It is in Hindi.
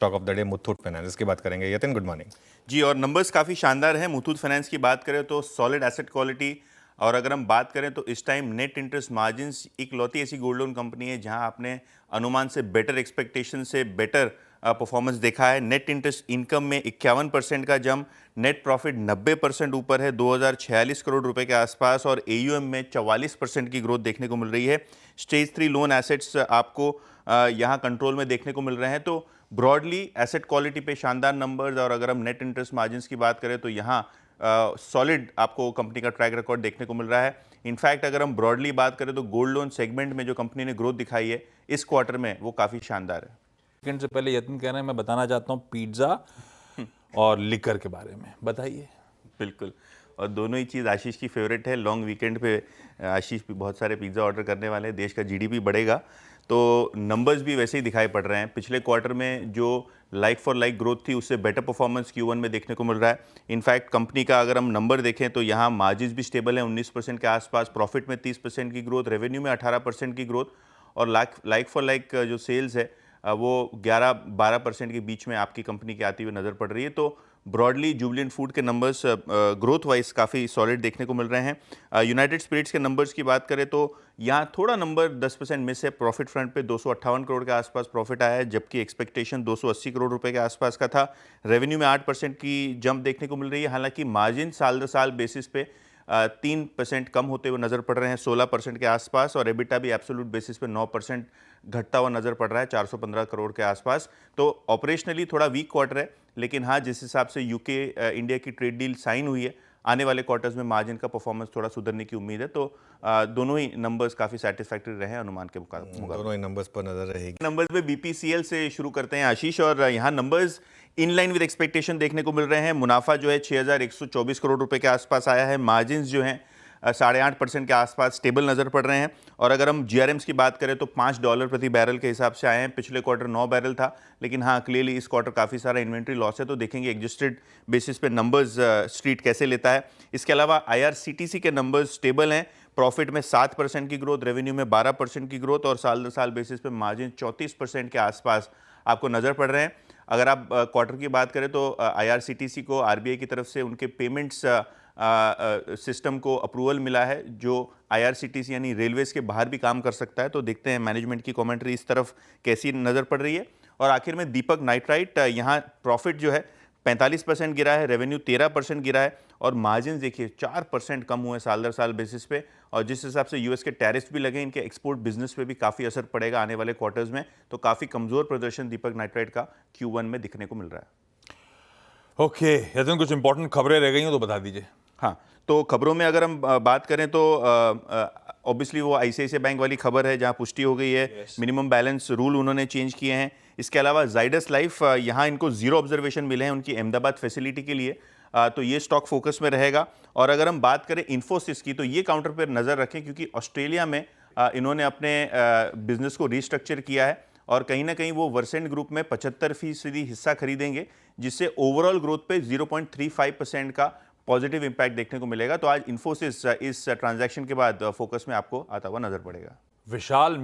Stock of the day Muthoot finance की बात करेंगे। Yatin, good morning. जी, और नंबर्स काफ़ी शानदार हैं। मुथूट फाइनेंस की बात करें तो सॉलिड एसेट क्वालिटी, और अगर हम बात करें तो इस टाइम नेट इंटरेस्ट मार्जिन्स इकलौती ऐसी गोल्ड लोन कंपनी है जहां आपने अनुमान से बेटर एक्सपेक्टेशन से बेटर परफॉर्मेंस देखा है। नेट इंटरेस्ट इनकम में 51% का जंप, नेट प्रॉफिट 90% ऊपर है 2046 करोड़ रुपए के आसपास, और एयूएम में 44% की ग्रोथ देखने को मिल रही है। स्टेज 3 लोन एसेट्स आपको यहाँ कंट्रोल में देखने को मिल रहे हैं। तो ब्रॉडली एसेट क्वालिटी पे शानदार नंबर्स, और अगर हम नेट इंटरेस्ट मार्जिन्स की बात करें तो यहाँ सॉलिड आपको कंपनी का ट्रैक रिकॉर्ड देखने को मिल रहा है। इनफैक्ट अगर हम ब्रॉडली बात करें तो गोल्ड लोन सेगमेंट में जो कंपनी ने ग्रोथ दिखाई है इस क्वार्टर में वो काफ़ी शानदार है। सेकंड से पहले यतिन कह रहे हैं, मैं बताना चाहता हूँ पिज्ज़ा और लिकर के बारे में बताइए। बिल्कुल, और दोनों ही चीज़ आशीष की फेवरेट है। लॉन्ग वीकेंड पे आशीष भी बहुत सारे पिज़्ज़ा ऑर्डर करने वाले हैं। देश का जीडीपी बढ़ेगा तो नंबर्स भी वैसे ही दिखाई पड़ रहे हैं। पिछले क्वार्टर में जो लाइक फॉर लाइक ग्रोथ थी उससे बेटर परफॉर्मेंस Q1 में देखने को मिल रहा है। इनफैक्ट कंपनी का अगर हम नंबर देखें तो यहाँ मार्जिन्स भी स्टेबल है 19% के आसपास, प्रॉफिट में 30% की ग्रोथ, रेवेन्यू में 18% की ग्रोथ, और लाइक फॉर लाइक जो सेल्स है वो 11-12% के बीच में आपकी कंपनी की आती हुई नज़र पड़ रही है। तो ब्रॉडली जुबिलेंट फूड के नंबर्स ग्रोथ वाइज काफ़ी सॉलिड देखने को मिल रहे हैं। यूनाइटेड स्पिरिट्स के नंबर्स की बात करें तो यहाँ थोड़ा नंबर 10% मिस है। प्रॉफिट फ्रंट पे 258 करोड़ के आसपास प्रॉफिट आया है, जबकि एक्सपेक्टेशन 280 करोड़ रुपए के आसपास का था। रेवेन्यू में 8% की जंप देखने को मिल रही है। हालांकि मार्जिन साल दर साल बेसिस पे 3% कम होते हुए नज़र पड़ रहे हैं 16% के आसपास, और एबिटा भी एब्सोल्यूट बेसिस पे 9% घटता हुआ नज़र पड़ रहा है 415 करोड़ के आसपास। तो ऑपरेशनली थोड़ा वीक क्वार्टर है, लेकिन हाँ जिस हिसाब से यूके इंडिया की ट्रेड डील साइन हुई है, आने वाले क्वार्टर्स में मार्जिन का परफॉर्मेंस थोड़ा सुधरने की उम्मीद है। तो दोनों ही नंबर्स काफ़ी सेटिस्फैक्टरी रहे अनुमान के मुकाबले। दोनों ही नंबर्स पर नजर रहेगी। नंबर्स में बीपीसीएल से शुरू करते हैं आशीष, और यहाँ numbers in line with expectation देखने को मिल रहे हैं। मुनाफा जो है 6124 करोड़ रुपए के आसपास आया है। मार्जिन्स जो हैं 8.5% के आसपास स्टेबल नज़र पड़ रहे हैं। और अगर हम जीआरएम्स की बात करें तो $5 प्रति बैरल के हिसाब से आए हैं। पिछले क्वार्टर 9 बैरल था, लेकिन हाँ क्लियरली इस क्वार्टर काफ़ी सारा इन्वेंट्री लॉस है। तो देखेंगे एडजस्टेड बेसिस पे नंबर्स स्ट्रीट कैसे लेता है। इसके अलावा आईआरसीटीसी के नंबर्स स्टेबल हैं। प्रॉफिट में 7% की ग्रोथ, रेवेन्यू में 12% की ग्रोथ, और साल दर साल बेसिस पे मार्जिन 34% के आसपास आपको नज़र पड़ रहे हैं। अगर आप क्वार्टर की बात करें तो आईआरसीटीसी को आरबीआई की तरफ से उनके पेमेंट्स सिस्टम को अप्रूवल मिला है, जो आईआरसीटीसी यानी रेलवेज के बाहर भी काम कर सकता है। तो देखते हैं मैनेजमेंट की कमेंट्री इस तरफ कैसी नज़र पड़ रही है। और आखिर में दीपक नाइट्राइट, यहाँ प्रॉफिट जो है 45% गिरा है, रेवेन्यू 13% गिरा है, और मार्जिन देखिए 4% कम हुए साल दर साल बेसिस पे। और जिस हिसाब से यूएस के टैरिफ्स भी लगे, इनके एक्सपोर्ट बिजनेस पे भी काफ़ी असर पड़ेगा आने वाले क्वार्टर्स में। तो काफ़ी कमज़ोर प्रदर्शन दीपक नाइट्राइट का Q1 में दिखने को मिल रहा है। ओके यतिन, कुछ इंपॉर्टेंट खबरें रह गई हो तो बता दीजिए। हाँ, तो खबरों में अगर हम बात करें तो ऑब्वियसली वो आईसीआईसीआई बैंक वाली खबर है जहां पुष्टि हो गई है। मिनिमम बैलेंस रूल उन्होंने चेंज किए हैं। इसके अलावा जाइडस लाइफ, यहाँ इनको 0 ऑब्जर्वेशन मिले हैं उनकी अहमदाबाद फैसिलिटी के लिए। तो ये स्टॉक फोकस में रहेगा। और अगर हम बात करें इन्फोसिस की तो ये काउंटर पर नज़र रखें, क्योंकि ऑस्ट्रेलिया में इन्होंने अपने बिजनेस को रिस्ट्रक्चर किया है, और कहीं ना कहीं वो वर्सेंट ग्रुप में 75% हिस्सा खरीदेंगे, जिससे ओवरऑल ग्रोथ पे 0.35% का पॉजिटिव इंपैक्ट देखने को मिलेगा। तो आज इन्फोसिस इस ट्रांजैक्शन के बाद फोकस में आपको आता हुआ नजर पड़ेगा। विशाल